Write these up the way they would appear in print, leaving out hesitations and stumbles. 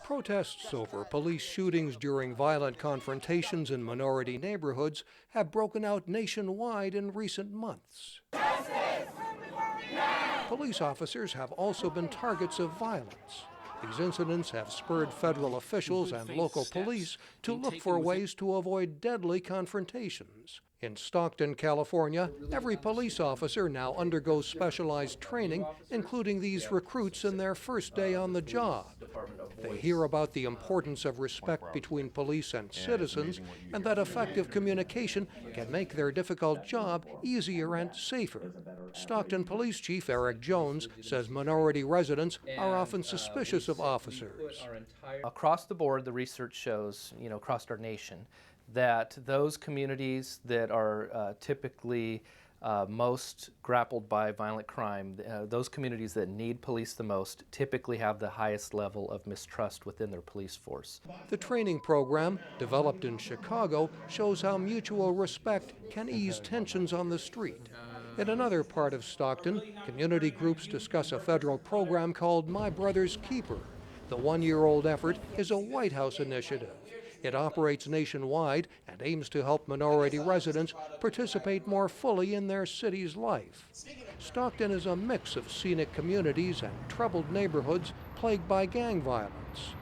Protests over police shootings during violent confrontations in minority neighborhoods have broken out nationwide in recent months. Police officers have also been targets of violence. These incidents have spurred federal officials and local police to look for ways to avoid deadly confrontations. In Stockton, California, every police officer now undergoes specialized training, including these recruits in their first day on the job. They hear about the importance of respect between police and citizens, and that effective communication can make their difficult job easier and safer. Stockton Police Chief Eric Jones says minority residents are often suspicious of officers. Across the board, the research shows, across our nation, that those communities that are typically most grappled by violent crime, those communities that need police the most, typically have the highest level of mistrust within their police force. The training program, developed in Chicago, shows how mutual respect can ease tensions on the street. In another part of Stockton, community groups discuss a federal program called My Brother's Keeper. The one-year-old effort is a White House initiative. It operates nationwide and aims to help minority residents participate more fully in their city's life. Stockton is a mix of scenic communities and troubled neighborhoods plagued by gang violence.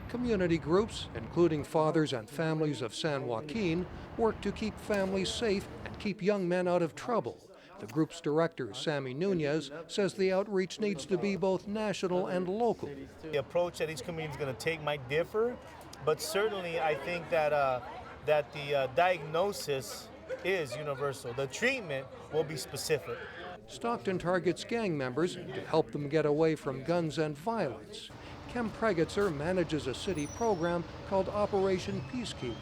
Community groups, including Fathers and Families of San Joaquin, work to keep families safe and keep young men out of trouble. The group's director, Sammy Nunez, says the outreach needs to be both national and local. The approach that each community is going to take might differ, but certainly I think that the diagnosis is universal. The treatment will be specific. Stockton targets gang members to help them get away from guns and violence. Kem Pregetzer manages a city program called Operation Peacekeeper.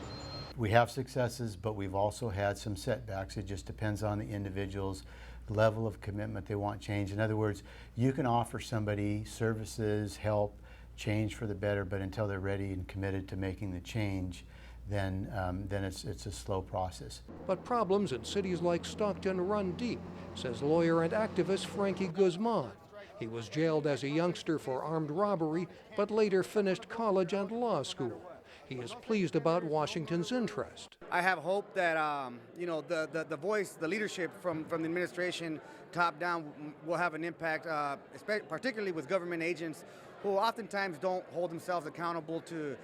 We have successes, but we've also had some setbacks. It just depends on the individual's level of commitment they want change. In other words, you can offer somebody services, help, change for the better, but until they're ready and committed to making the change, then it's a slow process. But problems in cities like Stockton run deep, says lawyer and activist Frankie Guzman. He was jailed as a youngster for armed robbery, but later finished college and law school. He is pleased about Washington's interest. I have hope that the voice, the leadership from the administration top down will have an impact, particularly with government agents who oftentimes don't hold themselves accountable to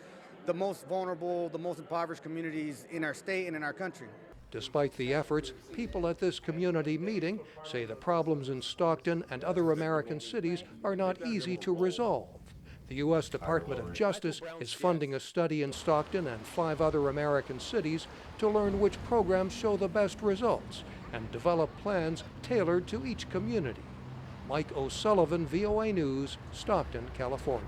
the most vulnerable, the most impoverished communities in our state and in our country. Despite the efforts, people at this community meeting say the problems in Stockton and other American cities are not easy to resolve. The U.S. Department of Justice is funding a study in Stockton and 5 other American cities to learn which programs show the best results and develop plans tailored to each community. Mike O'Sullivan, VOA News, Stockton, California.